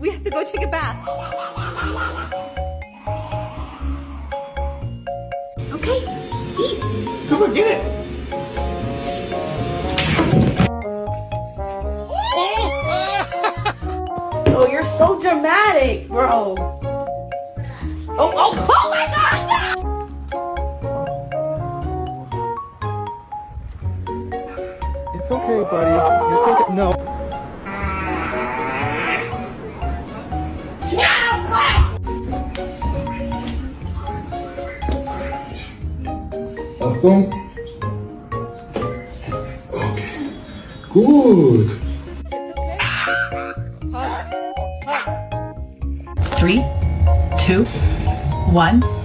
We have to go take a bath. Okay, eat. Come on, get it. Oh, you're so dramatic, bro. Oh my God! It's okay, buddy. It's okay. No. Achtung. Okay. Gut. 3, 2, 1.